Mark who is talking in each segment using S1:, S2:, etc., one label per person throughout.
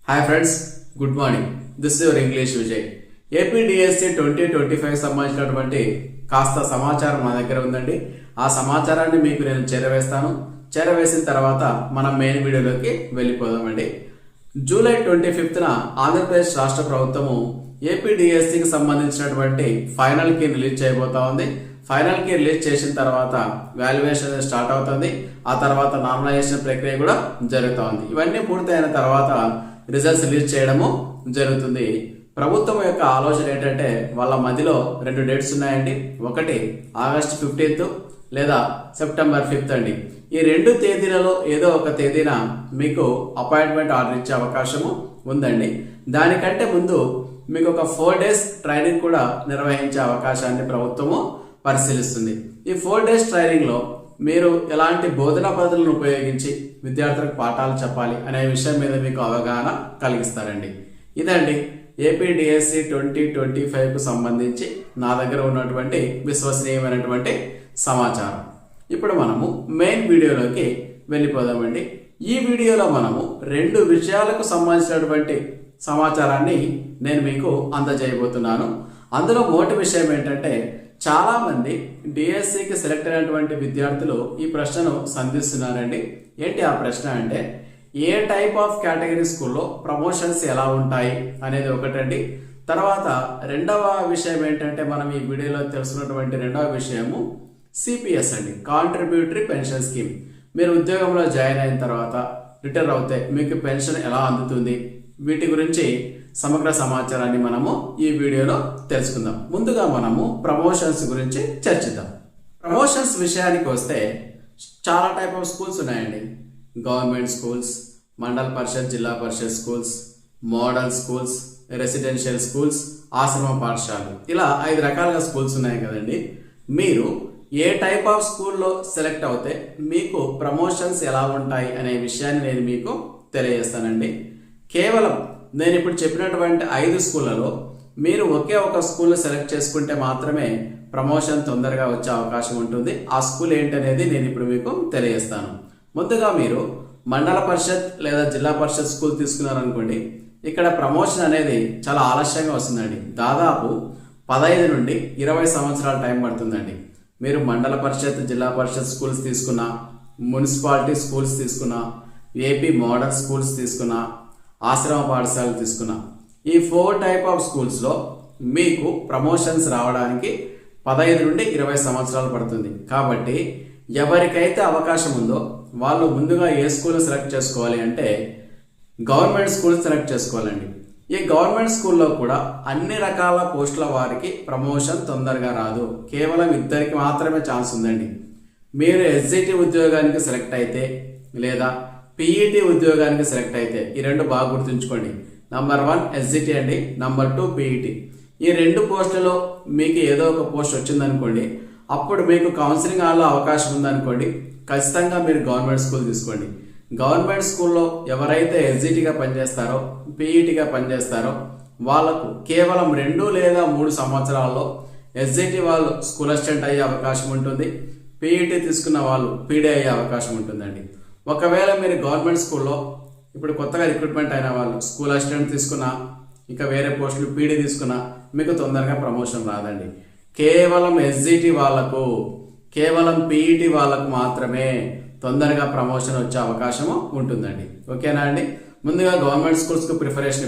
S1: Hi friends, good morning. This your English Vijay. APDSC 2025 సంబంధించినటువంటి కాస్త సమాచారం నా దగ్గర ఉందండి. ఆ సమాచారాన్ని మీకు నేను చేరవేస్తాను. చేరవేసిన తర్వాత మనం మెయిన్ వీడియోలోకి వెళ్ళిపోదామండి. జూలై 25న ఆంధ్రప్రదేశ్ రాష్ట్ర ప్రభుత్వము ఏపీడిఎస్సికి సంబంధించినటువంటి ఫైనల్ కి రిలీజ్ చేయబోతా ఉంది. ఫైనల్ కి రిలీజ్ చేసిన తర్వాత వాల్యుయేషన్ స్టార్ట్ అవుతుంది. ఆ తర్వాత నార్మలైజేషన్ ప్రక్రియ కూడా జరుగుతూ ఉంది. ఇవన్నీ పూర్తయిన తర్వాత రిజల్ట్స్ రిలీజ్ చేయడము జరుగుతుంది. ప్రభుత్వం యొక్క ఆలోచన ఏంటంటే వాళ్ళ మధ్యలో 2 డేట్స్ ఉన్నాయండి. ఒకటి ఆగస్టు 15 లేదా సెప్టెంబర్ 5 అండి. ఈ 2 తేదీలలో ఏదో ఒక తేదీన మీకు అపాయింట్మెంట్ ఆర్డర్ ఇచ్చే అవకాశము ఉందండి. దానికంటే ముందు మీకు ఒక 4 days ట్రైనింగ్ కూడా నిర్వహించే అవకాశాన్ని ప్రభుత్వము పరిశీలిస్తుంది. ఈ 4 days ట్రైనింగ్ లో మీరు ఎలాంటి బోధనా పద్ధతులను ఉపయోగించి విద్యార్థులకు పాఠాలు చెప్పాలి అనే విషయం మీద మీకు అవగాహన కలిగిస్తారండి. ఇదండి ఏపీడిఎస్సి 2025కు సంబంధించి నా దగ్గర ఉన్నటువంటి విశ్వసనీయమైనటువంటి సమాచారం. ఇప్పుడు మనము మెయిన్ వీడియోలోకి వెళ్ళిపోదామండి. ఈ వీడియోలో మనము 2 విషయాలకు సంబంధించినటువంటి సమాచారాన్ని నేను మీకు అందజేయబోతున్నాను. అందులో మొదటి విషయం ఏంటంటే, చాలా మంది డిఎస్సికి సెలెక్ట్ అయినటువంటి విద్యార్థులు ఈ ప్రశ్నను సంధిస్తున్నారండి. ఏంటి ఆ ప్రశ్న అంటే, ఏ టైప్ ఆఫ్ కేటగిరీ స్కూల్లో ప్రమోషన్స్ ఎలా ఉంటాయి అనేది ఒకటండి. తర్వాత రెండవ విషయం ఏంటంటే, మనం ఈ వీడియోలో తెలుసుకున్నటువంటి రెండవ విషయము సిపిఎస్ అండి, కాంట్రిబ్యూటరీ పెన్షన్ స్కీమ్. మీరు ఉద్యోగంలో జాయిన్ అయిన తర్వాత రిటైర్ అవుతే మీకు పెన్షన్ ఎలా అందుతుంది, వీటి గురించి సమగ్ర సమాచారాన్ని మనము ఈ వీడియోలో తెలుసుకుందాం. ముందుగా మనము ప్రమోషన్స్ గురించి చర్చిద్దాం. ప్రమోషన్స్ విషయానికి వస్తే చాలా టైప్ ఆఫ్ స్కూల్స్ ఉన్నాయండి. Government schools, Mandal Parishad, Zilla Parishad schools, model schools, residential schools, ఆశ్రమ పాఠశాలలు, ఇలా 5 రకాలుగా స్కూల్స్ ఉన్నాయి కదండి. మీరు ఏ టైప్ ఆఫ్ స్కూల్లో సెలెక్ట్ అవుతే మీకు ప్రమోషన్స్ ఎలా ఉంటాయి అనే విషయాన్ని నేను మీకు తెలియజేస్తానండి. కేవలం నేను ఇప్పుడు చెప్పినటువంటి 5 స్కూళ్ళలో మీరు ఒకే ఒక స్కూల్ సెలెక్ట్ చేసుకుంటే మాత్రమే ప్రమోషన్ తొందరగా వచ్చే అవకాశం ఉంటుంది. ఆ స్కూల్ ఏంటనేది నేను ఇప్పుడు మీకు తెలియజేస్తాను. ముందుగా మీరు మండల పరిషత్ లేదా జిల్లా పరిషత్ స్కూల్ తీసుకున్నారనుకోండి, ఇక్కడ ప్రమోషన్ అనేది చాలా ఆలస్యంగా వస్తుందండి. దాదాపు 15 నుండి 20 సంవత్సరాల టైం పడుతుందండి. మీరు మండల పరిషత్, జిల్లా పరిషత్ స్కూల్స్ తీసుకున్నా, మున్సిపాలిటీ స్కూల్స్ తీసుకున్నా, ఏపీ మోడల్ స్కూల్స్ తీసుకున్నా, ఆశ్రమ పాఠశాలలు తీసుకున్నా, ఈ 4 టైప్ ఆఫ్ స్కూల్స్లో మీకు ప్రమోషన్స్ రావడానికి 15 నుండి 20 సంవత్సరాలు పడుతుంది. కాబట్టి ఎవరికైతే అవకాశం ఉందో వాళ్ళు ముందుగా ఏ స్కూల్ సెలెక్ట్ చేసుకోవాలి అంటే గవర్నమెంట్ స్కూల్ సెలెక్ట్ చేసుకోవాలండి. ఈ గవర్నమెంట్ స్కూల్లో కూడా అన్ని రకాల పోస్టుల వారికి ప్రమోషన్ తొందరగా రాదు. కేవలం 2కి మాత్రమే ఛాన్స్ ఉందండి. మీరు ఎస్జిటి ఉద్యోగానికి సెలెక్ట్ అయితే లేదా పీఈటీ ఉద్యోగానికి సెలెక్ట్ అయితే, ఈ 2 బాగా గుర్తుంచుకోండి. నంబర్ 1 ఎస్జిటి అండి, నంబర్ 2 పీఈటీ. ఈ 2 పోస్టులలో మీకు ఏదో ఒక పోస్ట్ వచ్చిందనుకోండి, అప్పుడు మీకు కౌన్సిలింగ్ హాల్లో అవకాశం ఉందనుకోండి, ఖచ్చితంగా మీరు గవర్నమెంట్ స్కూల్ తీసుకోండి. గవర్నమెంట్ స్కూల్లో ఎవరైతే ఎస్జిటిగా పనిచేస్తారో, పీఈటీగా పనిచేస్తారో వాళ్ళకు కేవలం 2 లేదా 3 సంవత్సరాల్లో ఎస్జిటి వాళ్ళు స్కూల్ అసిస్టెంట్ అయ్యే అవకాశం ఉంటుంది. పీఈటీ తీసుకున్న వాళ్ళు పీడీ అయ్యే అవకాశం ఉంటుందండి. ఒకవేళ మీరు గవర్నమెంట్ స్కూల్లో ఇప్పుడు కొత్తగా రిక్రూట్మెంట్ అయిన వాళ్ళు స్కూల్ అసిస్టెంట్ తీసుకున్నా, ఇంకా వేరే పోస్టులు పీడీ తీసుకున్నా మీకు తొందరగా ప్రమోషన్ రాదండి. కేవలం ఎస్జిటి వాళ్ళకు, కేవలం పీఈటీ వాళ్ళకు మాత్రమే తొందరగా ప్రమోషన్ వచ్చే అవకాశము ఉంటుందండి. ఓకేనా అండి? ముందుగా గవర్నమెంట్ స్కూల్స్కు ప్రిఫరెన్స్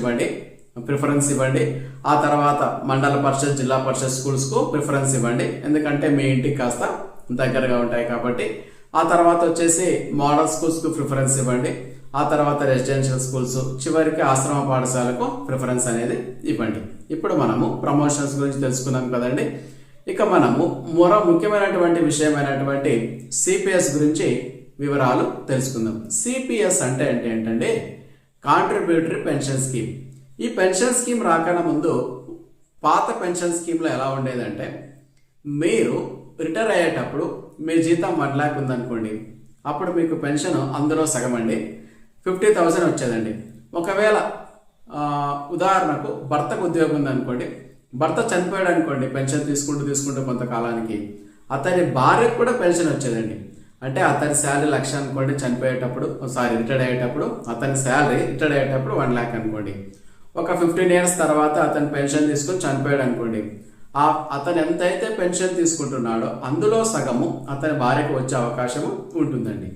S1: ఇవ్వండి. ఆ తర్వాత మండల పరిషత్, జిల్లా పరిషత్ స్కూల్స్కు ప్రిఫరెన్స్ ఇవ్వండి. ఎందుకంటే మీ ఇంటికి కాస్త దగ్గరగా ఉంటాయి కాబట్టి. ఆ తర్వాత వచ్చేసి మోడల్ స్కూల్స్కు ప్రిఫరెన్స్ ఇవ్వండి. ఆ తర్వాత రెసిడెన్షియల్ స్కూల్స్, చివరికి ఆశ్రమ పాఠశాలకు ప్రిఫరెన్స్ అనేది ఇవ్వండి. ఇప్పుడు మనము ప్రమోషన్స్ గురించి తెలుసుకున్నాం కదండి. ఇక మనము మరో ముఖ్యమైనటువంటి విషయమైనటువంటి సిపిఎస్ గురించి వివరాలు తెలుసుకుందాం. సిపిఎస్ అంటే ఏంటంటే కాంట్రిబ్యూటరీ పెన్షన్ స్కీమ్. ఈ పెన్షన్ స్కీమ్ రాకన్నా ముందు పాత పెన్షన్ స్కీమ్లో ఎలా ఉండేదంటే, మీరు రిటైర్ అయ్యేటప్పుడు మీ జీతం 1 lakh ఉందనుకోండి, అప్పుడు మీకు పెన్షన్ అందులో సగం అండి 50,000 వచ్చేదండి. ఒకవేళ ఉదాహరణకు భర్తకు ఉద్యోగం ఉందనుకోండి, భర్త చనిపోయాడు అనుకోండి, పెన్షన్ తీసుకుంటూ కొంతకాలానికి అతని భార్యకు కూడా పెన్షన్ వచ్చేదండి. అంటే అతని శాలరీ 1,00,000 అనుకోండి, చనిపోయేటప్పుడు రిటైర్డ్ అయ్యేటప్పుడు అతని శాలరీ రిటైర్డ్ అయ్యేటప్పుడు 1,00,000 అనుకోండి. ఒక 15 years తర్వాత అతను పెన్షన్ తీసుకుని చనిపోయాడు అనుకోండి. అతను ఎంతైతే పెన్షన్ తీసుకుంటున్నాడో అందులో సగము అతని భార్యకు వచ్చే అవకాశము ఉంటుందండి.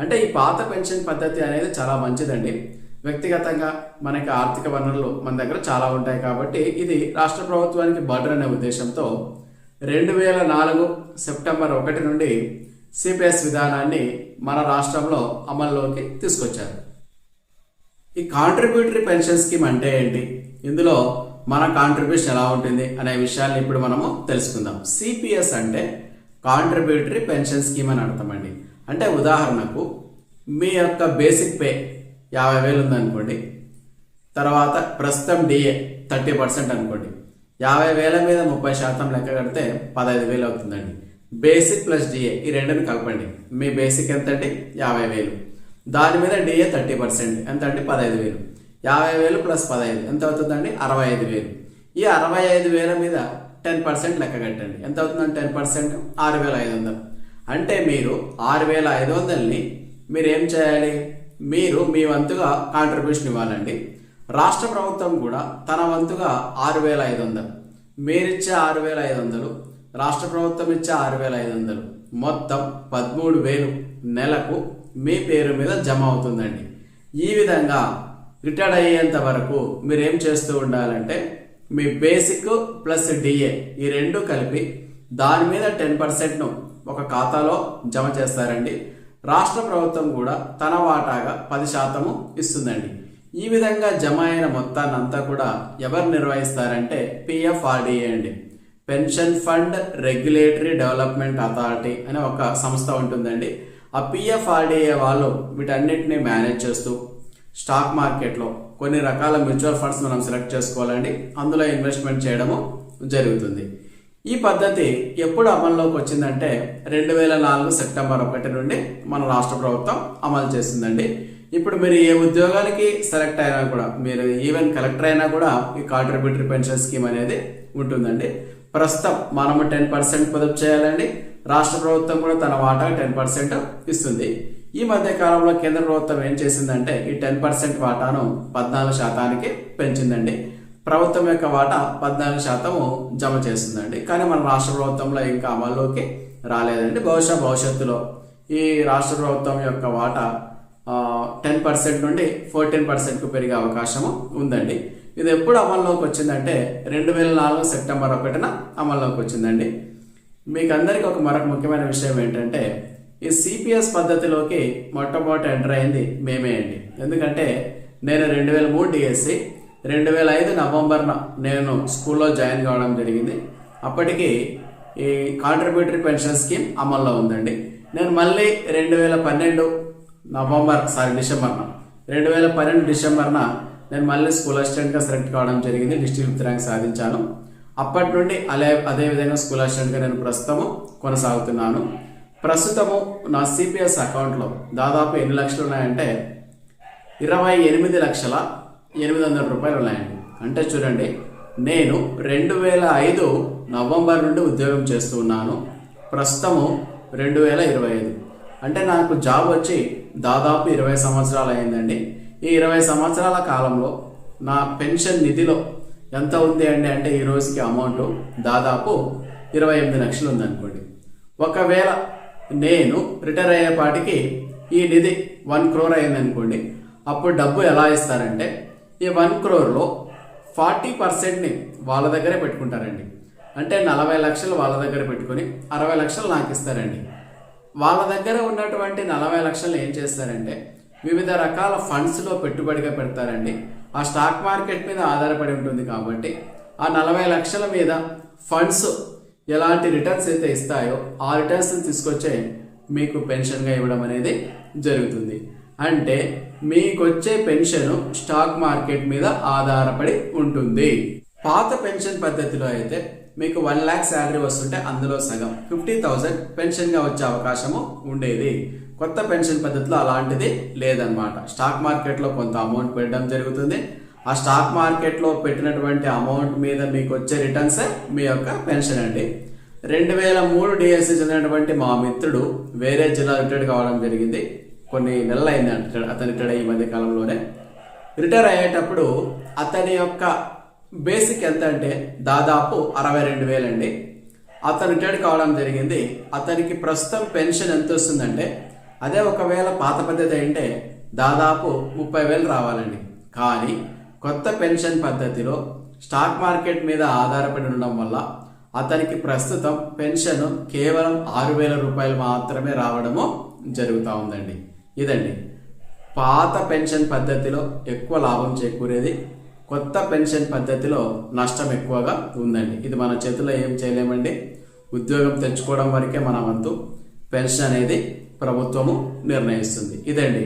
S1: అంటే ఈ పాత పెన్షన్ పద్ధతి అనేది చాలా మంచిదండి. వ్యక్తిగతంగా మనకి ఆర్థిక వనరులు మన దగ్గర చాలా ఉంటాయి కాబట్టి ఇది రాష్ట్ర ప్రభుత్వానికి బర్డెన్ అనే ఉద్దేశంతో 2004 సెప్టెంబర్ 1 నుండి సిపిఎస్ విధానాన్ని మన రాష్ట్రంలో అమల్లోకి తీసుకొచ్చారు. ఈ కాంట్రిబ్యూటరీ పెన్షన్ స్కీమ్ అంటే ఏంటి, ఇందులో మన కాంట్రిబ్యూషన్ ఎలా ఉంటుంది అనే విషయాన్ని ఇప్పుడు మనము తెలుసుకుందాం. సిపిఎస్ అంటే కాంట్రిబ్యూటరీ పెన్షన్ స్కీమ్ అని అర్థమండి. అంటే ఉదాహరణకు మీ యొక్క బేసిక్ పే 50,000 ఉందనుకోండి, తర్వాత ప్రస్తుతం డిఏ 30% అనుకోండి, 50,000 మీద 30% లెక్క కడితే 15,000 అవుతుందండి. బేసిక్ ప్లస్ డిఏ ఈ రెండుని కలపండి. మీ బేసిక్ ఎంత అండి? 50,000. దాని మీద డిఏ 30% ఎంత అండి? 15,000. 50,000 ప్లస్ 15 ఎంత అవుతుందండి? 65,000. ఈ 65,000 మీద 10% లెక్క కట్టండి. ఎంత అవుతుందండి? 10% 6,500. అంటే మీరు 6,500ని మీరు ఏం చేయాలి? మీరు మీ వంతుగా కాంట్రిబ్యూషన్ ఇవ్వాలండి. రాష్ట్ర ప్రభుత్వం కూడా తన వంతుగా 6,500, మీరిచ్చే 6,500, రాష్ట్ర ప్రభుత్వం ఇచ్చే 6,500, మొత్తం 13,000 నెలకు మీ పేరు మీద జమ అవుతుందండి. ఈ విధంగా రిటైర్డ్ అయ్యేంత వరకు మీరు ఏం చేస్తూ ఉండాలంటే మీ బేసిక్ ప్లస్ డిఏ ఈ రెండు కలిపి దాని మీద 10%ను ఒక ఖాతాలో జమ చేస్తారండి. రాష్ట్ర ప్రభుత్వం కూడా తన వాటాగా 10% ఇస్తుందండి. ఈ విధంగా జమ అయిన మొత్తాన్ని అంతా కూడా ఎవరు నిర్వహిస్తారంటే పిఎఫ్ఆర్డిఏ అండి. Pension fund regulatory development authority అనే ఒక సంస్థ ఉంటుందండి. ఆ పిఎఫ్ఆర్డిఏ వాళ్ళు వీటన్నిటిని మేనేజ్ చేస్తూ స్టాక్ మార్కెట్లో కొన్ని రకాల మ్యూచువల్ ఫండ్స్ మనం సెలెక్ట్ చేసుకోవాలండి. అందులో ఇన్వెస్ట్మెంట్ చేయడము జరుగుతుంది. ఈ పద్ధతి ఎప్పుడు అమల్లోకి వచ్చిందంటే 2004 సెప్టెంబర్ 1 నుండి మన రాష్ట్ర ప్రభుత్వం అమలు చేసిందండి. ఇప్పుడు మీరు ఏ ఉద్యోగానికి సెలెక్ట్ అయినా కూడా, మీరు ఈవెన్ కలెక్టర్ అయినా కూడా ఈ కాంట్రిబ్యూటరీ పెన్షన్ స్కీమ్ అనేది ఉంటుందండి. ప్రస్తుతం మనము 10% పొదుపు చేయాలండి. రాష్ట్ర ప్రభుత్వం కూడా తన వాటా 10% ఇస్తుంది. ఈ మధ్య కాలంలో కేంద్ర ప్రభుత్వం ఏం చేసిందంటే ఈ 10% వాటాను 14% పెంచిందండి. ప్రభుత్వం యొక్క వాటా 14% జమ చేస్తుందండి. కానీ మన రాష్ట్ర ప్రభుత్వంలో ఇంకా అమల్లోకి రాలేదండి. భవిష్యత్తులో ఈ రాష్ట్ర ప్రభుత్వం యొక్క వాటా 10% నుండి 14%కు పెరిగే అవకాశము ఉందండి. ఇది ఎప్పుడు అమల్లోకి వచ్చిందంటే 2004 సెప్టెంబర్ 1న అమల్లోకి వచ్చిందండి. మీకు అందరికీ మరొక ముఖ్యమైన విషయం ఏంటంటే ఈ సిపిఎస్ పద్ధతిలోకి మొట్టమొదటి ఎంటర్ అయింది మేమే అండి. ఎందుకంటే నేను 2003 డిఎస్సి 2005 నవంబర్న నేను స్కూల్లో జాయిన్ కావడం జరిగింది. అప్పటికి ఈ కాంట్రిబ్యూటరీ పెన్షన్ స్కీమ్ అమల్లో ఉందండి. నేను మళ్ళీ 2012 డిసెంబర్న నేను మళ్ళీ స్కూల్ అసిస్టెంట్గా సెలెక్ట్ కావడం జరిగింది. డిస్ట్రిక్ట్ ర్యాంక్ సాధించాను. అప్పటి నుండి అదేవిధంగా స్కూల్ అసిస్టెంట్గా నేను ప్రస్తుతము కొనసాగుతున్నాను. ప్రస్తుతము నా సిపిఎస్ అకౌంట్లో దాదాపు ఎన్ని లక్షలు ఉన్నాయంటే 28,800,000 రూపాయలు ఉన్నాయండి. అంటే చూడండి, నేను 2005 నవంబర్ నుండి ఉద్యోగం చేస్తూ ఉన్నాను. ప్రస్తుతము 2025. అంటే నాకు జాబ్ వచ్చి దాదాపు 20 సంవత్సరాలు అయిందండి. ఈ 20 సంవత్సరాల కాలంలో నా పెన్షన్ నిధిలో ఎంత ఉంది అంటే ఈ రోజుకి అమౌంట్ దాదాపు 28 లక్షలు ఉందనుకోండి. ఒకవేళ నేను రిటైర్ అయ్యేపాటికి ఈ నిధి 1 crore అయిందనుకోండి, అప్పుడు డబ్బు ఎలా ఇస్తారంటే ఈ 1 crore 40%ని వాళ్ళ దగ్గరే పెట్టుకుంటారండి. అంటే 40 లక్షలు వాళ్ళ దగ్గర పెట్టుకొని 60 లక్షలు నాకు ఇస్తారండి. వాళ్ళ దగ్గర ఉన్నటువంటి 40 లక్షలు ఏం చేస్తారంటే వివిధ రకాల ఫండ్స్లో పెట్టుబడిగా పెడతారండి. ఆ స్టాక్ మార్కెట్ మీద ఆధారపడి ఉంటుంది కాబట్టి ఆ 40 లక్షల మీద ఫండ్స్ ఎలాంటి రిటర్న్స్ అయితే ఇస్తాయో ఆ రిటర్న్స్ తీసుకొచ్చే మీకు పెన్షన్గా ఇవ్వడం అనేది జరుగుతుంది. అంటే మీకు వచ్చే పెన్షన్ స్టాక్ మార్కెట్ మీద ఆధారపడి ఉంటుంది. పాత పెన్షన్ పద్ధతిలో అయితే మీకు 1 lakh శాలరీ వస్తుంటే అందులో సగం 50,000 పెన్షన్గా వచ్చే అవకాశము ఉండేది. కొత్త పెన్షన్ పద్ధతిలో అలాంటిది లేదనమాట. స్టాక్ మార్కెట్లో కొంత అమౌంట్ పెట్టడం జరుగుతుంది. ఆ స్టాక్ మార్కెట్లో పెట్టినటువంటి అమౌంట్ మీద మీకు వచ్చే రిటర్న్సే మీ యొక్క పెన్షన్ అండి. 2003 డిఎస్సి చెందినటువంటి మా మిత్రుడు వేరే జిల్లా రిటైర్డ్ కావడం జరిగింది. కొన్ని నెలలు అయింది అతను రిటైర్డ్ అయ్యి ఈ మధ్య కాలంలోనే. రిటైర్ అయ్యేటప్పుడు అతని యొక్క బేసిక్ ఎంత అంటే దాదాపు 62,000 అండి. అతను రిటైర్డ్ కావడం జరిగింది. అతనికి ప్రస్తుతం పెన్షన్ ఎంత వస్తుందంటే అదే ఒకవేళ పాత పద్ధతి అంటే దాదాపు 30,000 రావాలండి. కానీ కొత్త పెన్షన్ పద్ధతిలో స్టాక్ మార్కెట్ మీద ఆధారపడి ఉండడం వల్ల అతనికి ప్రస్తుతం పెన్షన్ కేవలం 6,000 రూపాయలు మాత్రమే రావడము జరుగుతూ ఉందండి. ఇదండి పాత పెన్షన్ పద్ధతిలో ఎక్కువ లాభం చేకూరేది, కొత్త పెన్షన్ పద్ధతిలో నష్టం ఎక్కువగా ఉందండి. ఇది మన చేతిలో ఏం చేయలేమండి. ఉద్యోగం తెచ్చుకోవడం వరకే మన వంతు. పెన్షన్ అనేది ప్రభుత్వము నిర్ణయిస్తుంది. ఇదండి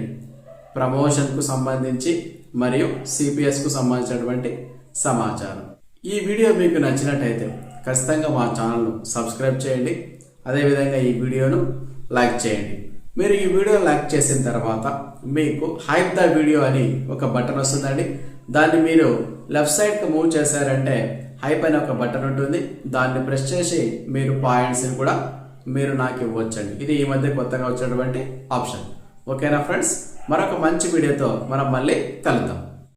S1: ప్రమోషన్కు సంబంధించి మరియు సిపిఎస్కు సంబంధించినటువంటి సమాచారం. ఈ వీడియో మీకు నచ్చినట్టయితే ఖచ్చితంగా మా ఛానల్ను సబ్స్క్రైబ్ చేయండి. అదేవిధంగా ఈ వీడియోను లైక్ చేయండి. మీరు ఈ వీడియో లైక్ చేసిన తర్వాత మీకు హైప్ ద వీడియో అని ఒక బటన్ వస్తుందండి. దాన్ని మీరు లెఫ్ట్ సైడ్కి మూవ్ చేశారంటే హైప్ అనే ఒక బటన్ ఉంటుంది. దాన్ని ప్రెస్ చేసి మీరు పాయింట్స్ని కూడా మీరు నాకు ఇవ్వచ్చండి. ఇది ఈ మధ్య కొత్తగా వచ్చినటువంటి ఆప్షన్. ఓకేనా ఫ్రెండ్స్, మరొక మంచి వీడియోతో మనం మళ్ళీ కలుద్దాం.